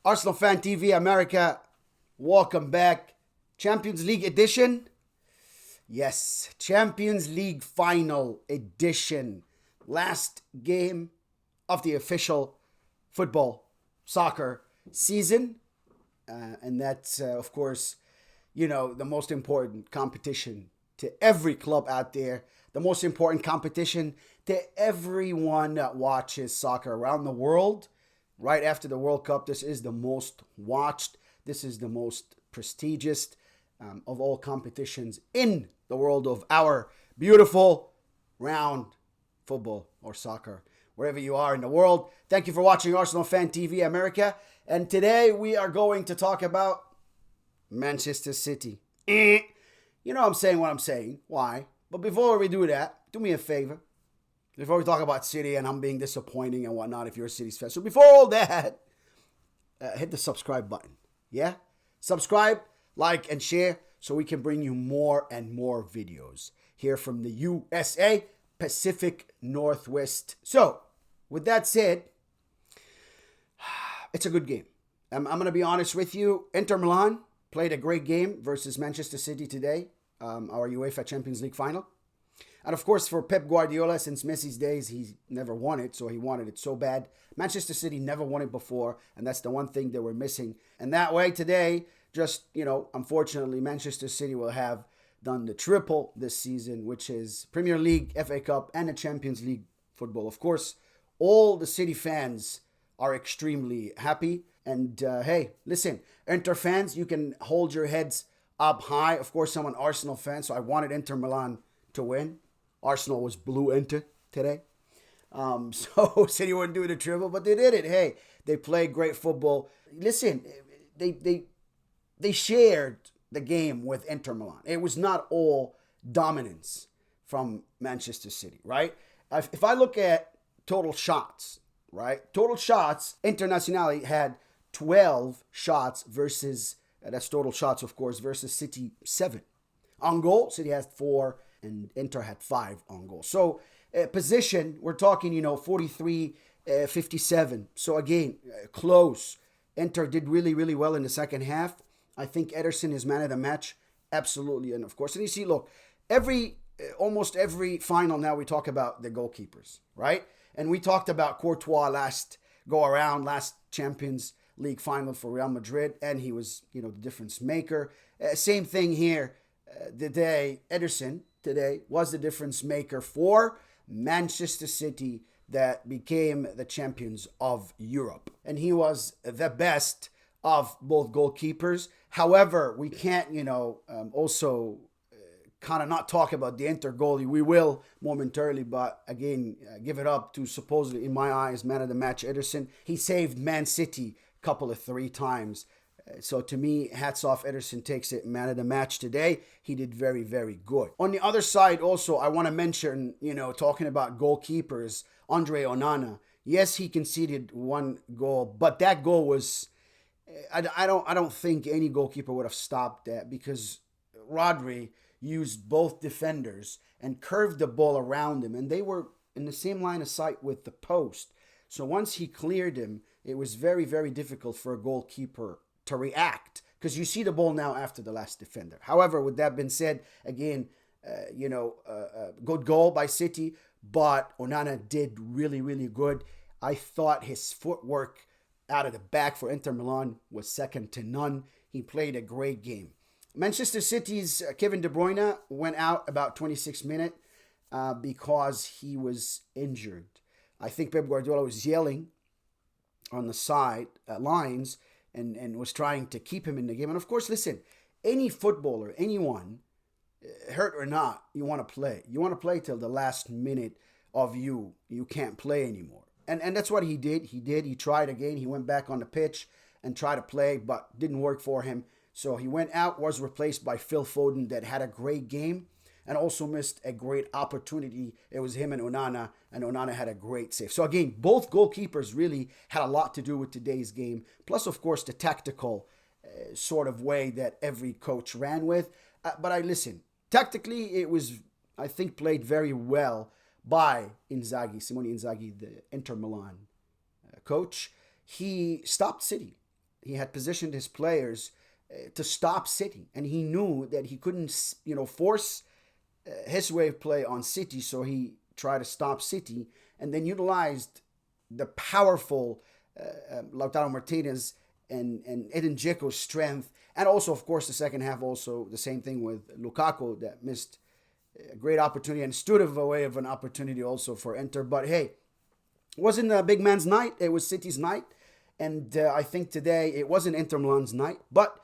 Arsenal Fan TV America, welcome back. Champions League edition. Yes, Champions League final edition. Last game of the official soccer season. And that's, of course, the most important competition to every club out there. The most important competition to everyone that watches soccer around the world. Right after the World Cup, this is the most watched. This is the most prestigious of all competitions in the world of our beautiful round football or soccer. Wherever you are in the world, thank you for watching Arsenal Fan TV America. And today we are going to talk about Manchester City. I'm saying what I'm saying. Why? But before we do that, do me a favor. Before we talk about City and I'm being disappointing and whatnot if you're a City's fan. So before all that, hit the subscribe button. Yeah? Subscribe, like, and share so we can bring you more and more videos here from the USA, Pacific Northwest. So, with that said, it's a good game. I'm going to be honest with you. Inter-Milan played a great game versus Manchester City today, our UEFA Champions League final. And of course, for Pep Guardiola, since Messi's days, he never won it, so he wanted it so bad. Manchester City never won it before, and that's the one thing they were missing. And that way, today, unfortunately, Manchester City will have done the triple this season, which is Premier League, FA Cup, and the Champions League football. Of course, all the City fans are extremely happy. And hey, listen, Inter fans, you can hold your heads up high. Of course, I'm an Arsenal fan, so I wanted Inter Milan to win. Arsenal was blue Inter today. So City wouldn't do the triple, but they did it. Hey, they played great football. Listen, they shared the game with Inter Milan. It was not all dominance from Manchester City, right? If I look at total shots, right? Total shots, Internazionale had 12 shots versus, that's total shots, of course, versus City 7. On goal, City has 4 and Inter had 5 on goal. So position, we're talking, 43-57. So again, close. Inter did really, really well in the second half. I think Ederson is man of the match. Absolutely. And of course, and you see, look, almost every final now we talk about the goalkeepers, right? And we talked about Courtois last Champions League final for Real Madrid, and he was, the difference maker. Same thing here today. Ederson today was the difference maker for Manchester City that became the champions of Europe. And he was the best of both goalkeepers. However, we can't, also kind of not talk about the Inter goalie. We will momentarily, but again, give it up to supposedly, in my eyes, man of the match, Ederson. He saved Man City a couple of 3 times. So to me, hats off, Ederson takes it man of the match today. He did very, very good. On the other side, also, I want to mention, talking about goalkeepers, Andre Onana. Yes, he conceded 1 goal, but that goal was, I don't think any goalkeeper would have stopped that because Rodri used both defenders and curved the ball around him, and they were in the same line of sight with the post. So once he cleared him, it was very, very difficult for a goalkeeper to react because you see the ball now after the last defender. However, with that being said, again, good goal by City, but Onana did really, really good. I thought his footwork out of the back for Inter Milan was second to none. He played a great game. Manchester City's Kevin De Bruyne went out about 26 minutes because he was injured. I think Pep Guardiola was yelling on the side lines and was trying to keep him in the game. And of course, listen, any footballer, anyone, hurt or not, you want to play. You want to play till the last minute of you can't play anymore. And that's what he did. He tried again. He went back on the pitch and tried to play, but didn't work for him. So he went out, was replaced by Phil Foden that had a great game and also missed a great opportunity. It was him and Onana had a great save. So again, both goalkeepers really had a lot to do with today's game. Plus, of course, the tactical sort of way that every coach ran with. But listen, tactically, it was, I think, played very well by Simone Inzaghi, the Inter Milan coach. He stopped City. he had positioned his players to stop City, and he knew that he couldn't, force his way of play on City, so he tried to stop City, and then utilized the powerful Lautaro Martinez and Edin Dzeko's strength, and also, of course, the second half, also the same thing with Lukaku that missed a great opportunity and stood in the way of an opportunity also for Inter. But hey, it wasn't a big man's night. It was City's night. And I think today it wasn't Inter Milan's night. But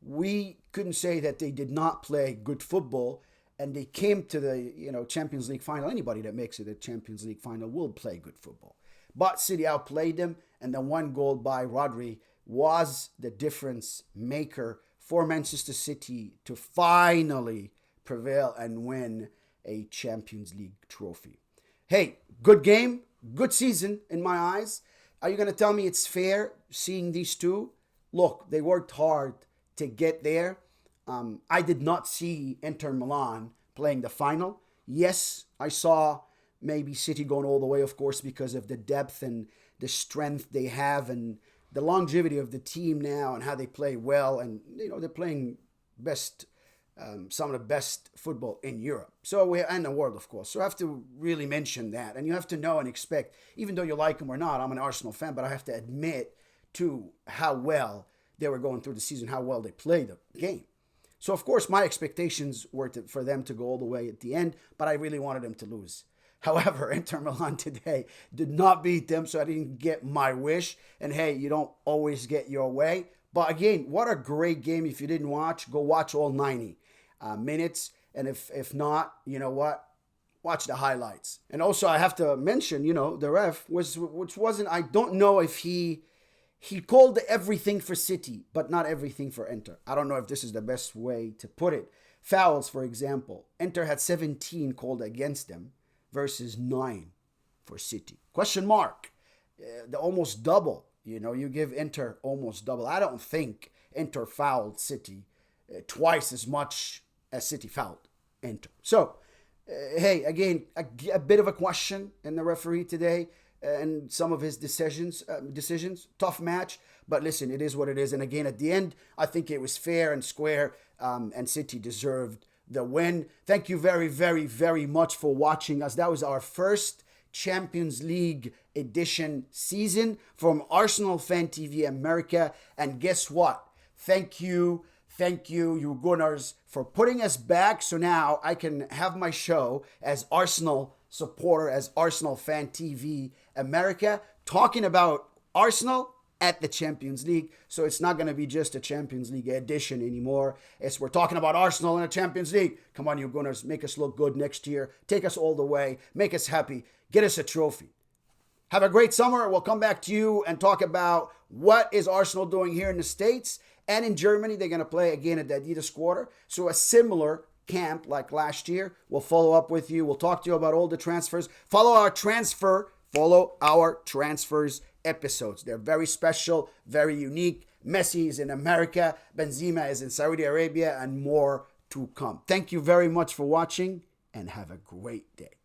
we couldn't say that they did not play good football. And they came to the Champions League final. Anybody that makes it a Champions League final will play good football. But City outplayed them. And the one goal by Rodri was the difference maker for Manchester City to finally prevail and win a Champions League trophy. Hey, good game, good season in my eyes. Are you going to tell me it's fair seeing these two? Look, they worked hard to get there. I did not see Inter Milan playing the final. Yes, I saw maybe City going all the way, of course, because of the depth and the strength they have and the longevity of the team now and how they play well. And, they're playing some of the best football in Europe. And the world, of course. So I have to really mention that. And you have to know and expect, even though you like them or not, I'm an Arsenal fan, but I have to admit to how well they were going through the season, how well they played the game. So, of course, my expectations were for them to go all the way at the end, but I really wanted them to lose. However, Inter Milan today did not beat them, so I didn't get my wish. And hey, you don't always get your way. But again, what a great game. If you didn't watch, go watch all 90 minutes. And if not, you know what? Watch the highlights. And also, I have to mention, the ref, which wasn't, I don't know if he called everything for City, but not everything for Inter. I don't know if this is the best way to put it. Fouls, for example. Inter had 17 called against them versus 9 for City. Question mark. The almost double. You give Inter almost double. I don't think Inter fouled City twice as much as City fouled Inter. So, hey, again, a bit of a question in the referee today and some of his decisions. Tough match, but listen, it is what it is. And again, at the end, I think it was fair and square, and City deserved the win. Thank you very, very, very much for watching us. That was our first Champions League edition season from Arsenal Fan TV America. And guess what? Thank you, you Gunners, for putting us back. So now I can have my show as Arsenal supporter, as Arsenal Fan TV America, talking about Arsenal at the Champions League. So it's not going to be just a Champions League edition anymore. We're talking about Arsenal in the Champions League. Come on, you Gunners, make us look good next year. Take us all the way. Make us happy. Get us a trophy. Have a great summer. We'll come back to you and talk about what is Arsenal doing here in the States and in Germany. They're going to play again at the Adidas Quarter. So a similar camp like last year. We'll follow up with you. We'll talk to you about all the transfers. Follow our transfers episodes. They're very special, very unique. Messi is in America. Benzema is in Saudi Arabia, and more to come. Thank you very much for watching, and have a great day.